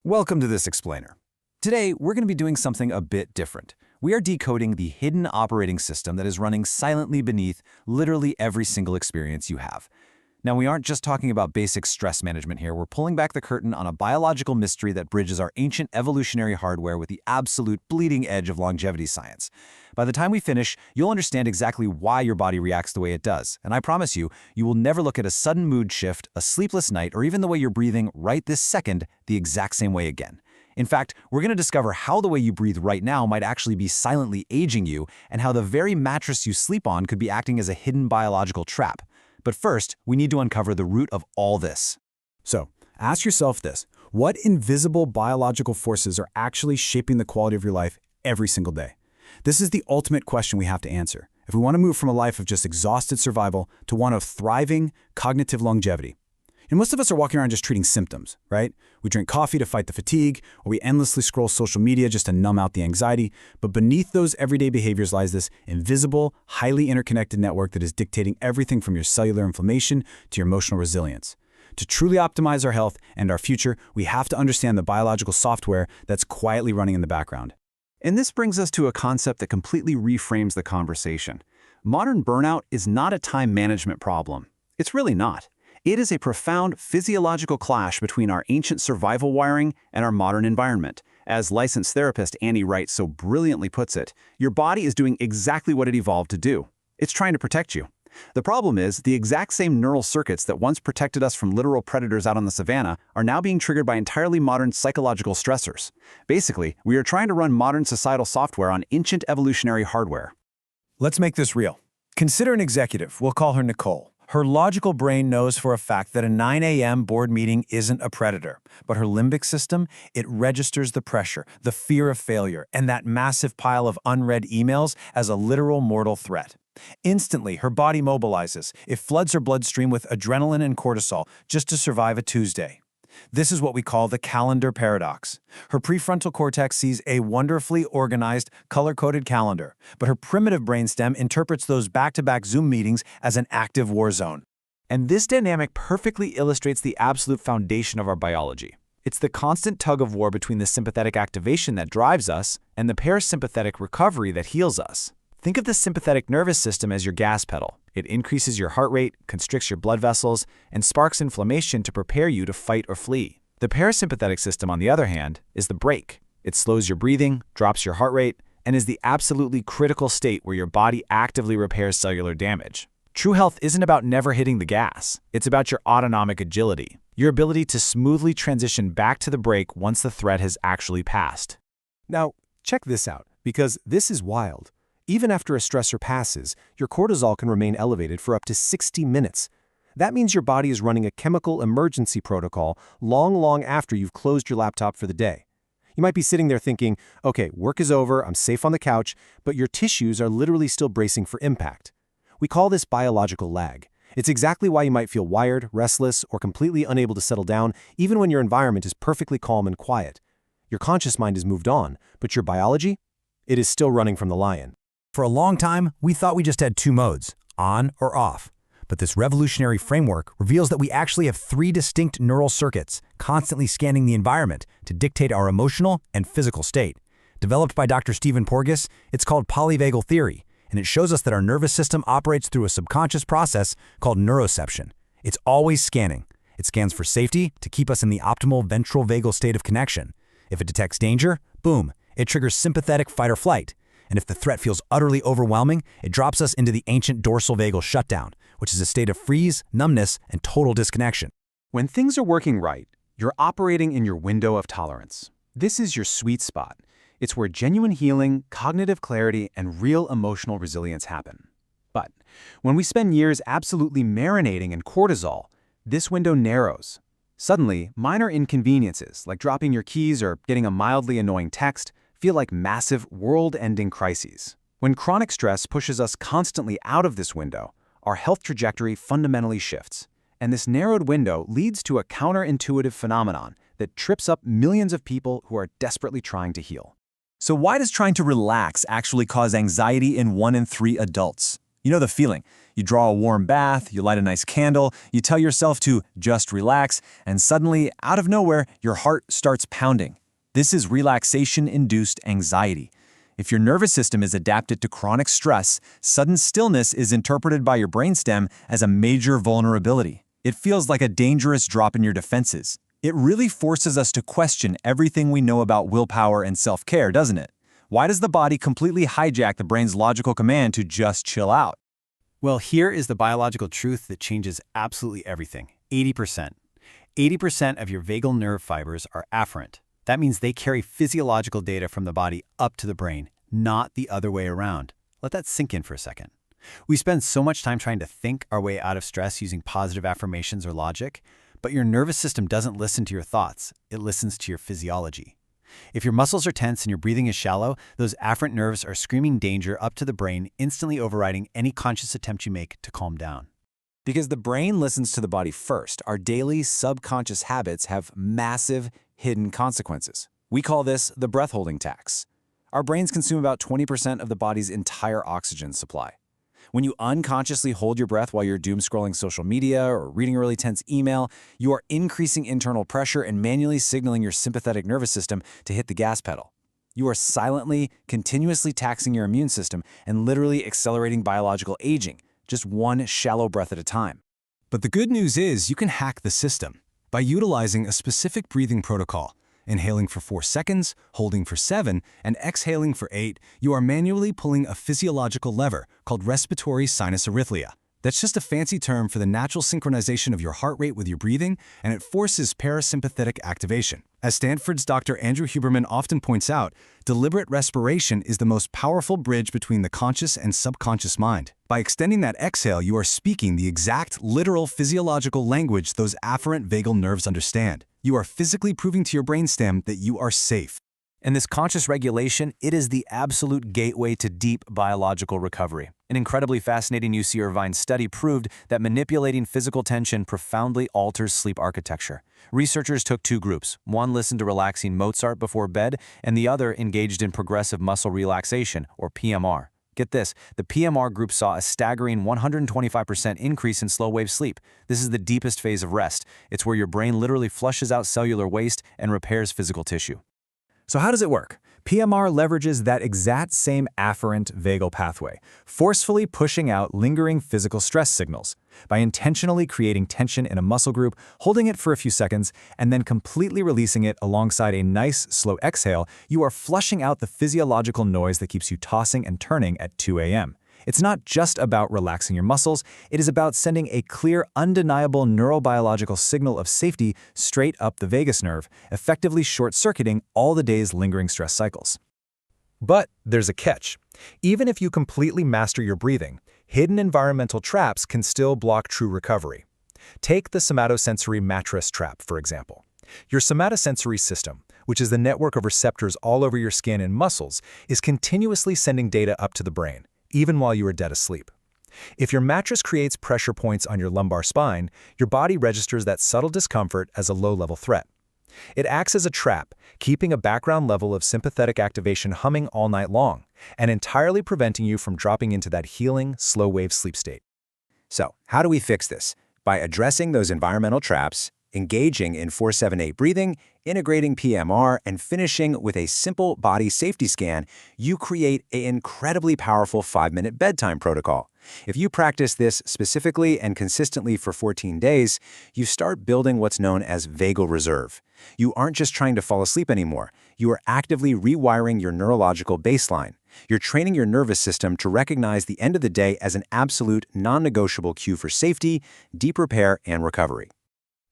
Welcome to this explainer. Today, we're going to be doing something a bit different. We are decoding the hidden operating system that is running silently beneath literally every single experience you have. Now, we aren't just talking about basic stress management here. We're pulling back the curtain on a biological mystery that bridges our ancient evolutionary hardware with the absolute bleeding edge of longevity science. By the time we finish, you'll understand exactly why your body reacts the way it does. And I promise you, you will never look at a sudden mood shift, a sleepless night, or even the way you're breathing right this second the exact same way again. In fact, we're going to discover how the way you breathe right now might actually be silently aging you, and how the very mattress you sleep on could be acting as a hidden biological trap. But first, we need to uncover the root of all this. So, ask yourself this: what invisible biological forces are actually shaping the quality of your life every single day? This is the ultimate question we have to answer if we want to move from a life of just exhausted survival to one of thriving, cognitive longevity. And most of us are walking around just treating symptoms, right? We drink coffee to fight the fatigue, or we endlessly scroll social media just to numb out the anxiety. But beneath those everyday behaviors lies this invisible, highly interconnected network that is dictating everything from your cellular inflammation to your emotional resilience. To truly optimize our health and our future, we have to understand the biological software that's quietly running in the background. And this brings us to a concept that completely reframes the conversation. Modern burnout is not a time management problem. It's really not. It is a profound physiological clash between our ancient survival wiring and our modern environment. As licensed therapist Annie Wright so brilliantly puts it, your body is doing exactly what it evolved to do. It's trying to protect you. The problem is, the exact same neural circuits that once protected us from literal predators out on the savannah are now being triggered by entirely modern psychological stressors. Basically, we are trying to run modern societal software on ancient evolutionary hardware. Let's make this real. Consider an executive. We'll call her Nicole. Her logical brain knows for a fact that a 9 a.m. board meeting isn't a predator, but her limbic system, it registers the pressure, the fear of failure, and that massive pile of unread emails as a literal mortal threat. Instantly, her body mobilizes. It floods her bloodstream with adrenaline and cortisol just to survive a Tuesday. This is what we call the calendar paradox. Her prefrontal cortex sees a wonderfully organized, color-coded calendar, but her primitive brainstem interprets those back-to-back Zoom meetings as an active war zone. And this dynamic perfectly illustrates the absolute foundation of our biology. It's the constant tug-of-war between the sympathetic activation that drives us and the parasympathetic recovery that heals us. Think of the sympathetic nervous system as your gas pedal. It increases your heart rate, constricts your blood vessels, and sparks inflammation to prepare you to fight or flee. The parasympathetic system, on the other hand, is the brake. It slows your breathing, drops your heart rate, and is the absolutely critical state where your body actively repairs cellular damage. True health isn't about never hitting the gas. It's about your autonomic agility, your ability to smoothly transition back to the brake once the threat has actually passed. Now, check this out, because this is wild. Even after a stressor passes, your cortisol can remain elevated for up to 60 minutes. That means your body is running a chemical emergency protocol long after you've closed your laptop for the day. You might be sitting there thinking, okay, work is over, I'm safe on the couch, but your tissues are literally still bracing for impact. We call this biological lag. It's exactly why you might feel wired, restless, or completely unable to settle down, even when your environment is perfectly calm and quiet. Your conscious mind has moved on, but your biology? It is still running from the lion. For a long time, we thought we just had two modes, on or off. But this revolutionary framework reveals that we actually have three distinct neural circuits constantly scanning the environment to dictate our emotional and physical state. Developed by Dr. Stephen Porges, it's called polyvagal theory, and it shows us that our nervous system operates through a subconscious process called neuroception. It's always scanning. It scans for safety to keep us in the optimal ventral vagal state of connection. If it detects danger, boom, it triggers sympathetic fight or flight. And if the threat feels utterly overwhelming, it drops us into the ancient dorsal vagal shutdown, which is a state of freeze, numbness, and total disconnection. When things are working right, you're operating in your window of tolerance. This is your sweet spot. It's where genuine healing, cognitive clarity, and real emotional resilience happen. But when we spend years absolutely marinating in cortisol, this window narrows. Suddenly, minor inconveniences, like dropping your keys or getting a mildly annoying text, feel like massive, world-ending crises. When chronic stress pushes us constantly out of this window, our health trajectory fundamentally shifts. And this narrowed window leads to a counterintuitive phenomenon that trips up millions of people who are desperately trying to heal. So why does trying to relax actually cause anxiety in 1 in 3 adults? You know the feeling. You draw a warm bath, you light a nice candle, you tell yourself to just relax, and suddenly, out of nowhere, your heart starts pounding. This is relaxation-induced anxiety. If your nervous system is adapted to chronic stress, sudden stillness is interpreted by your brainstem as a major vulnerability. It feels like a dangerous drop in your defenses. It really forces us to question everything we know about willpower and self-care, doesn't it? Why does the body completely hijack the brain's logical command to just chill out? Well, here is the biological truth that changes absolutely everything. 80%. 80% of your vagal nerve fibers are afferent. That means they carry physiological data from the body up to the brain, not the other way around. Let that sink in for a second. We spend so much time trying to think our way out of stress using positive affirmations or logic, but your nervous system doesn't listen to your thoughts. It listens to your physiology. If your muscles are tense and your breathing is shallow, those afferent nerves are screaming danger up to the brain, instantly overriding any conscious attempt you make to calm down. Because the brain listens to the body first, our daily subconscious habits have massive hidden consequences. We call this the breath-holding tax. Our brains consume about 20% of the body's entire oxygen supply. When you unconsciously hold your breath while you're doom-scrolling social media or reading a really tense email, you are increasing internal pressure and manually signaling your sympathetic nervous system to hit the gas pedal. You are silently, continuously taxing your immune system and literally accelerating biological aging, just one shallow breath at a time. But the good news is you can hack the system by utilizing a specific breathing protocol. Inhaling for 4 seconds, holding for 7, and exhaling for 8, you are manually pulling a physiological lever called respiratory sinusarrhythmia. That's just a fancy term for the natural synchronization of your heart rate with your breathing, and it forces parasympathetic activation. As Stanford's Dr. Andrew Huberman often points out, deliberate respiration is the most powerful bridge between the conscious and subconscious mind. By extending that exhale, you are speaking the exact, literal physiological language those afferent vagal nerves understand. You are physically proving to your brainstem that you are safe. And this conscious regulation, it is the absolute gateway to deep biological recovery. An incredibly fascinating UC Irvine study proved that manipulating physical tension profoundly alters sleep architecture. Researchers took 2 groups. One listened to relaxing Mozart before bed, and the other engaged in progressive muscle relaxation, or PMR. Get this, the PMR group saw a staggering 125% increase in slow-wave sleep. This is the deepest phase of rest. It's where your brain literally flushes out cellular waste and repairs physical tissue. So how does it work? PMR leverages that exact same afferent vagal pathway, forcefully pushing out lingering physical stress signals. By intentionally creating tension in a muscle group, holding it for a few seconds, and then completely releasing it alongside a nice, slow exhale, you are flushing out the physiological noise that keeps you tossing and turning at 2 a.m. It's not just about relaxing your muscles, it is about sending a clear, undeniable neurobiological signal of safety straight up the vagus nerve, effectively short-circuiting all the day's lingering stress cycles. But there's a catch. Even if you completely master your breathing, hidden environmental traps can still block true recovery. Take the somatosensory mattress trap, for example. Your somatosensory system, which is the network of receptors all over your skin and muscles, is continuously sending data up to the brain, even while you are dead asleep. If your mattress creates pressure points on your lumbar spine, your body registers that subtle discomfort as a low-level threat. It acts as a trap, keeping a background level of sympathetic activation humming all night long, and entirely preventing you from dropping into that healing, slow-wave sleep state. So, how do we fix this? By addressing those environmental traps, engaging in 4-7-8 breathing, integrating PMR, and finishing with a simple body safety scan, you create an incredibly powerful 5-minute bedtime protocol. If you practice this specifically and consistently for 14 days, you start building what's known as vagal reserve. You aren't just trying to fall asleep anymore. You are actively rewiring your neurological baseline. You're training your nervous system to recognize the end of the day as an absolute, non-negotiable cue for safety, deep repair, and recovery.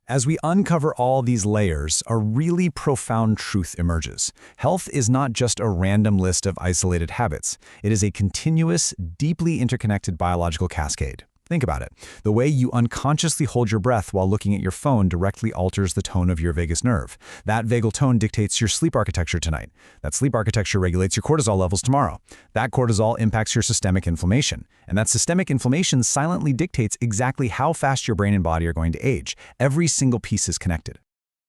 As we uncover all these layers, a really profound truth emerges. Health is not just a random list of isolated habits. It is a continuous, deeply interconnected biological cascade. Think about it. The way you unconsciously hold your breath while looking at your phone directly alters the tone of your vagus nerve. That vagal tone dictates your sleep architecture tonight. That sleep architecture regulates your cortisol levels tomorrow. That cortisol impacts your systemic inflammation. And that systemic inflammation silently dictates exactly how fast your brain and body are going to age. Every single piece is connected.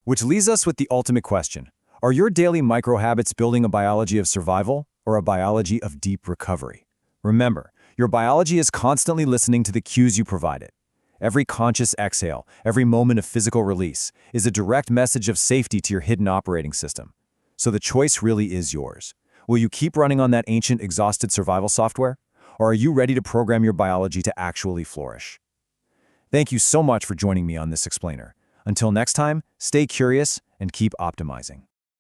Which leaves us with the ultimate question. Are your daily micro-habits building a biology of survival or a biology of deep recovery? Remember, Your biology is constantly listening to the cues you provide it. Every conscious exhale, every moment of physical release, is a direct message of safety to your hidden operating system. So the choice really is yours. Will you keep running on that ancient, exhausted survival software? Or are you ready to program your biology to actually flourish? Thank you so much for joining me on this explainer. Until next time, stay curious and keep optimizing.